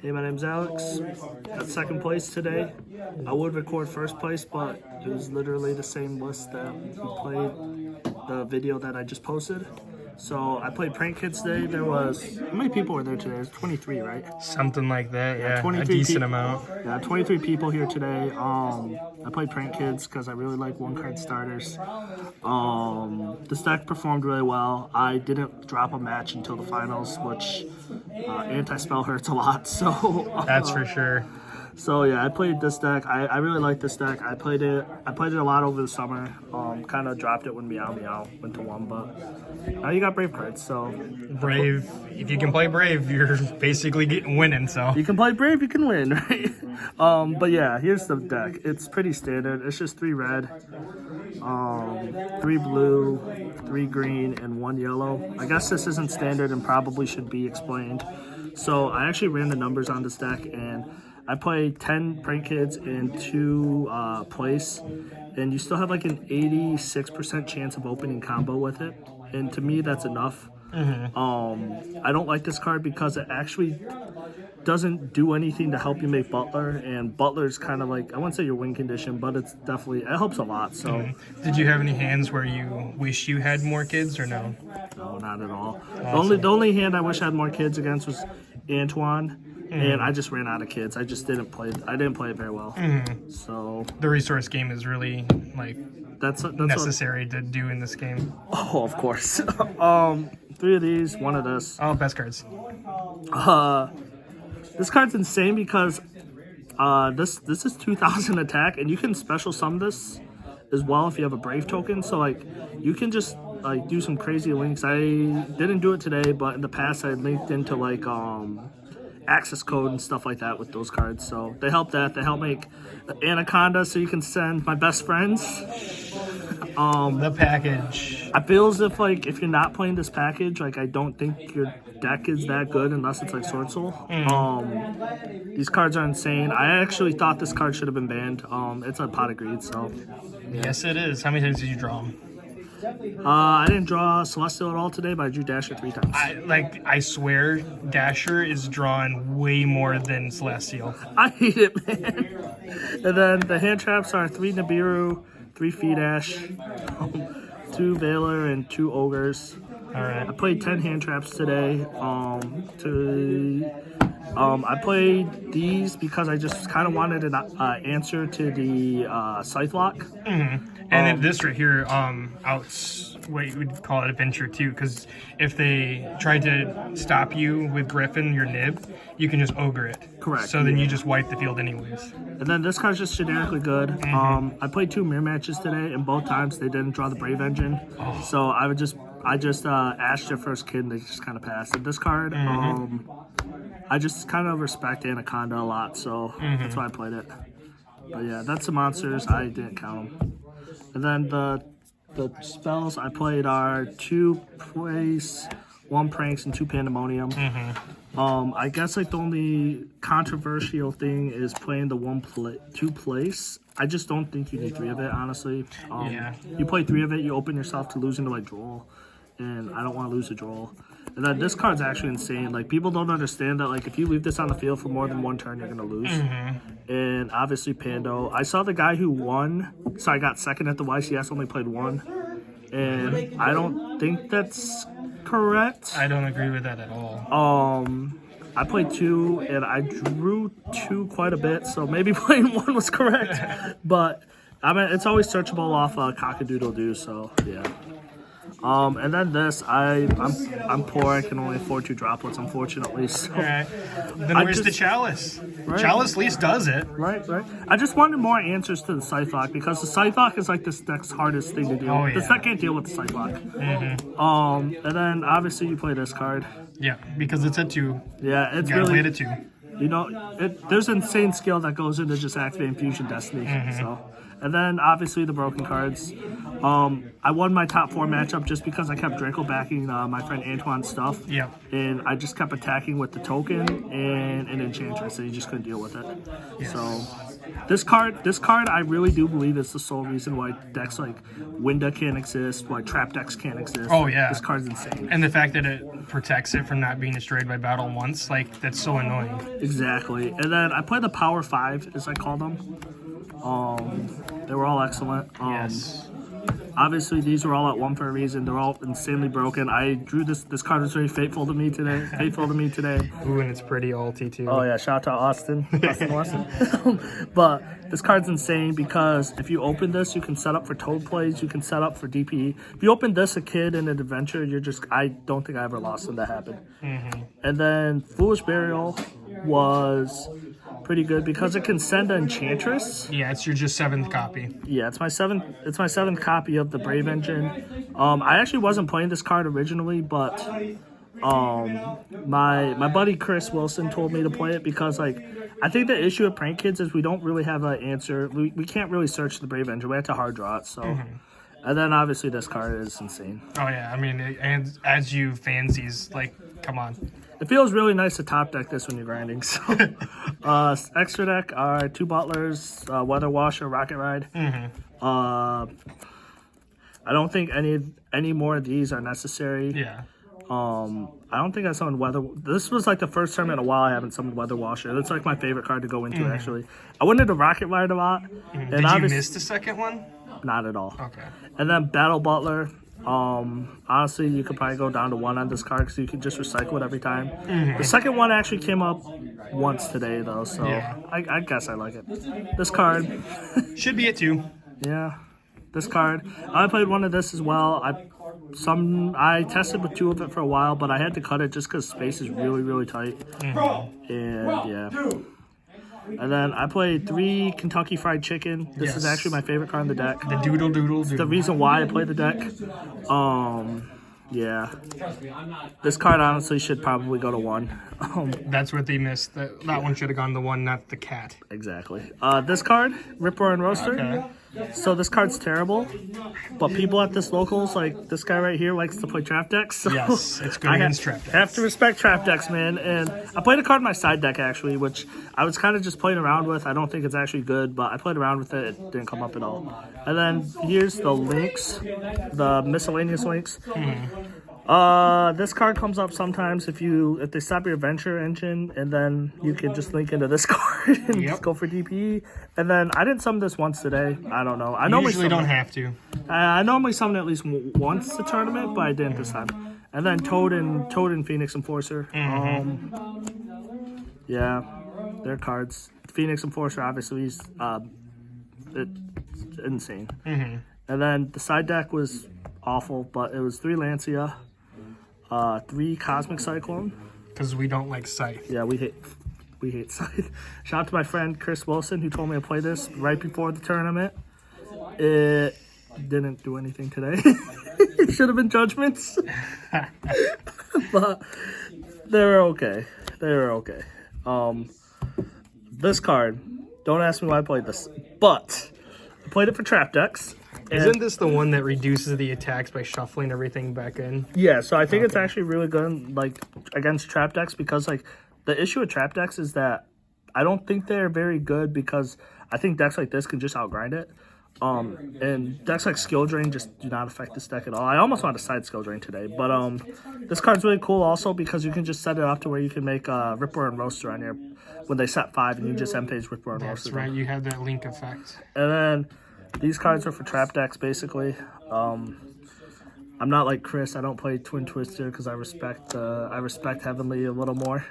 Hey, my name's Alex. Got second place today. I would record first place, but it was literally the same list that we played the video that I just posted. So I played Prank Kids today. There was, how many people were there today? It was 23, right? Something like that, yeah. 23 a decent amount. Yeah, 23 people here today. I played Prank Kids because I really like one-card starters. This deck performed really well. I didn't drop a match until the finals, which anti-spell hurts a lot. So That's for sure. So yeah, I played this deck. I really like this deck. I played it a lot over the summer. Kind of dropped it when Meow Meow went to 1, but now you got Brave cards. So Brave, if you can play Brave, you're basically winning. So you can play Brave, you can win, right? But yeah, here's the deck. It's pretty standard. It's just 3 red, 3 blue, 3 green, and 1 yellow. I guess this isn't standard and probably should be explained. So I actually ran the numbers on this deck, and I played 10 Prank Kids and 2 place, and you still have like an 86% chance of opening combo with it, and to me that's enough. I don't like this card because it actually doesn't do anything to help you make Butler, and Butler's kind of like, I wouldn't say your win condition, but it's definitely, it helps a lot. So Did you have any hands where you wish you had more kids or no? No, not at all. Awesome. The only hand I wish I had more kids against was Antoine. And I just ran out of kids. I just didn't play. I didn't play it very well. So The resource game is really like that's necessary to do in this game. Oh, of course. 3 of these, 1 of this. Oh, best cards. This card's insane because this is 2,000 attack, and you can special summon this as well if you have a Brave token. So like you can just like do some crazy links. I didn't do it today, but in the past I linked into like access code and stuff like that with those cards, so they help make Anaconda so you can send my best friends. The package. I feel as if like if you're not playing this package, like I don't think your deck is that good unless it's like Sword Soul. These cards are insane. I actually thought this card should have been banned. It's a pot of greed, so Yes, it is. How many times did you draw them? I didn't draw Celestial at all today, but I drew Dasher 3 times. I swear, Dasher is drawn way more than Celestial. I hate it, man. And then the hand traps are 3 Nibiru, 3 Feedash, 2 Valor, and 2 Ogres. All right. I played 10 hand traps today. I played these because I just kind of wanted an answer to the Scythe Lock. And then this right here, what you would call it adventure too, because if they tried to stop you with Griffin, your nib, you can just ogre it. Correct. So then you just wipe the field anyways. And then this card's just generically good. I played 2 mirror matches today, and both times they didn't draw the Brave Engine. So I just asked their first kid, and they just kind of passed. And this card, I just kind of respect Anaconda a lot, so that's why I played it. But yeah, that's the monsters. I didn't count them. And then the spells I played are 2 place, 1 pranks, and 2 pandemonium. I guess like the only controversial thing is playing the 2 place. I just don't think you need 3 of it, honestly. You play 3 of it, you open yourself to losing to like Droll, and I don't want to lose a Droll. And then this card's actually insane. Like, people don't understand that, like, if you leave this on the field for more than 1 turn, you're gonna lose. And obviously Pando. I saw the guy who won, so I got second at the YCS, only played 1. And I don't think that's correct. I don't agree with that at all. I played 2, and I drew 2 quite a bit, so maybe playing 1 was correct. But, I mean, it's always searchable off Cock-a-Doodle-Doo, so, yeah. And then this, I'm poor. I can only afford 2 droplets, unfortunately. So. All right. Then where's the Chalice? Right. Chalice at least does it. Right. I just wanted more answers to the Scythe Lock, because the Scythe Lock is like this deck's hardest thing to deal with. This deck can't deal with the Scythe Lock. And then obviously you play this card. Yeah, because it's at 2. Yeah, it's you gotta really play it at 2. You know, there's insane skill that goes into just activating Fusion Destiny. So, And then obviously the broken cards. I won my top 4 matchup just because I kept Draco backing my friend Antoine's stuff. Yeah. And I just kept attacking with the token and an Enchantress, and he just couldn't deal with it. Yes. So this card, I really do believe is the sole reason why decks like Winda can't exist, why trap decks can't exist. Oh, yeah. This card's insane. And the fact that it protects it from not being destroyed by battle once, like, that's so annoying. Exactly. And then I play the Power 5, as I call them. They were all excellent. Yes. Obviously, these were all at 1 for a reason. They're all insanely broken. I drew this. This card was very faithful to me today. Ooh, and it's pretty ulti, too. Oh, yeah. Shout out to Austin. But this card's insane because if you open this, you can set up for Toad plays. You can set up for DP. If you open this, a kid in an adventure, you're just... I don't think I ever lost when that happened. And then Foolish Burial was pretty good because it can send an Enchantress. Yeah, it's your just 7th copy. Yeah, it's my seventh copy of the Brave Engine. I actually wasn't playing this card originally, but my buddy Chris Wilson told me to play it because like I think the issue with Prank Kids is we don't really have an answer. We can't really search the Brave Engine. We have to hard draw it. So, and then obviously this card is insane. Oh yeah, I mean, and as you fancies, like, come on. It feels really nice to top deck this when you're grinding. So, extra deck are 2 Butlers, Weather Washer, Rocket Ride. I don't think any more of these are necessary. Yeah. I don't think I summoned Weather. This was like the first time in a while I haven't summoned Weather Washer. That's like my favorite card to go into actually. I went into Rocket Ride a lot. And Did you miss the second one? Not at all. Okay. And then Battle Butler. Honestly, you could probably go down to 1 on this card because you can just recycle it every time. The second one actually came up once today, though, so Yeah. I guess I like it. This card, Should be a 2. yeah, this card. I played one of this as well. I tested with 2 of it for a while, but I had to cut it just because space is really, really tight. And yeah. And then I played 3 Kentucky Fried Chicken. This is actually my favorite card in the deck. The doodle doodle doodle. The reason why I play the deck. Yeah. This card honestly should probably go to 1. That's what they missed. That one should have gone to 1, not the cat. Exactly. This card, Ripper and Roaster. Okay. So this card's terrible, but people at this locals, like this guy right here, likes to play trap decks. So Yes, it's good against trap decks. I have to respect trap decks, man. And I played a card in my side deck, actually, which I was kind of just playing around with. I don't think it's actually good, but I played around with it. It didn't come up at all. And then here's the links, the miscellaneous links. This card comes up sometimes if they stop your Venture Engine, and then you can just link into this card and just go for DP. And then I didn't summon this once today. I don't know. I Usually don't have to. I normally summon at least once a tournament, but I didn't this time. And then Toad and Phoenix Enforcer. Yeah, their cards. Phoenix Enforcer obviously is it's insane. And then the side deck was awful, but it was 3 Lancia. 3 Cosmic Cyclone. Because we don't like Scythe. Yeah, we hate Scythe. Shout out to my friend Chris Wilson who told me to play this right before the tournament. It didn't do anything today. It should have been Judgments. But they were okay. This card, don't ask me why I played this, but I played it for trap decks. Isn't this the one that reduces the attacks by shuffling everything back in? Yeah, so I think it's actually really good, like, against trap decks because, like, the issue with trap decks is that I don't think they're very good because I think decks like this can just outgrind it. And decks like Skill Drain just do not affect this deck at all. I almost want to side Skill Drain today, but this card's really cool also because you can just set it up to where you can make Ripper and Roaster on here when they set 5 and you just end-phase Ripper and Roaster. That's right, you have that link effect. And then these cards are for trap decks, basically. I'm not like Chris. I don't play Twin Twister because I respect Heavenly a little more.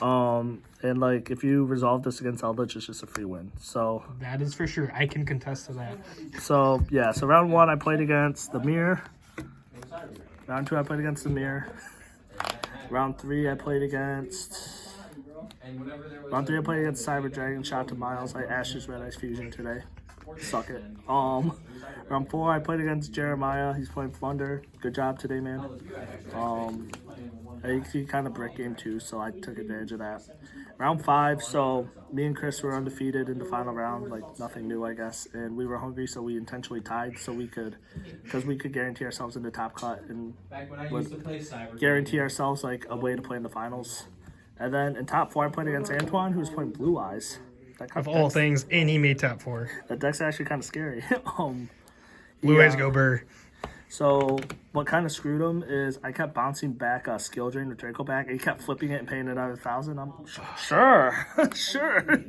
And like if you resolve this against Eldritch, it's just a free win. So that is for sure. I can contest to that. So yeah. So round 1, I played against the Mirror. Round 2, I played against the Mirror. Round 3, I played against. Round 3, I played against Cyber Dragon. Shot to Miles. I Ashes Red Ice Fusion today. Suck it. Round 4, I played against Jeremiah. He's playing Floowandereeze. Good job today, man. He kind of brick game too, so I took advantage of that. Round 5, so me and Chris were undefeated in the final round, like nothing new, I guess. And we were hungry, so we intentionally tied, so we could guarantee ourselves in the top cut and guarantee ourselves like a way to play in the finals. And then in top 4, I played against Antoine, who's playing Blue Eyes. Of all things, and he made top 4. That deck's actually kind of scary. Blue Eyes go Burr. So what kind of screwed him is I kept bouncing back a Skill Drain or Draco back, and he kept flipping it and paying another 1,000. I'm sure, sure.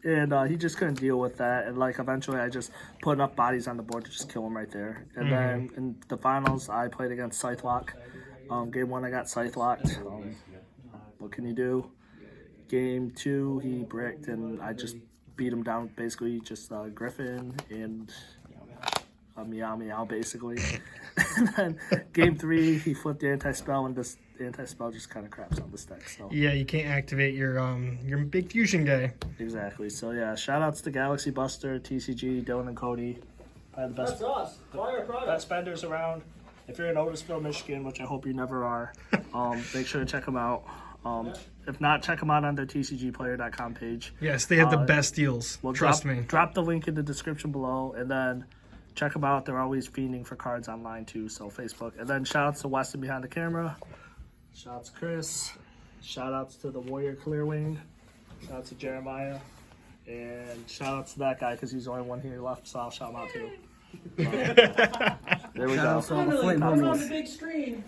And he just couldn't deal with that. And like eventually I just put enough bodies on the board to just kill him right there. And then in the finals, I played against Scythelock. Game 1, I got Scythelocked. What can you do? Game 2, he bricked, and I just beat him down. Basically, just Griffin and meow meow, basically. And then game 3, he flipped the anti-spell, and this anti-spell just kind of craps on this deck. So yeah, you can't activate your big fusion guy. Exactly. So yeah, shout outs to Galaxy Buster, TCG, Dylan and Cody. Probably the best. That's us. Best spenders around. If you're in Otisville, Michigan, which I hope you never are, make sure to check them out. If not, check them out on their tcgplayer.com page. Yes, they have the best deals. Trust me. Drop the link in the description below, and then check them out. They're always fiending for cards online too, so Facebook. And then shout outs to Weston behind the camera. Shout outs to Chris. Shout outs to the Warrior Clearwing. Shout outs to Jeremiah. And shout outs to that guy because he's the only one here left, so I'll shout him out too. There we go. Finally, on the big screen.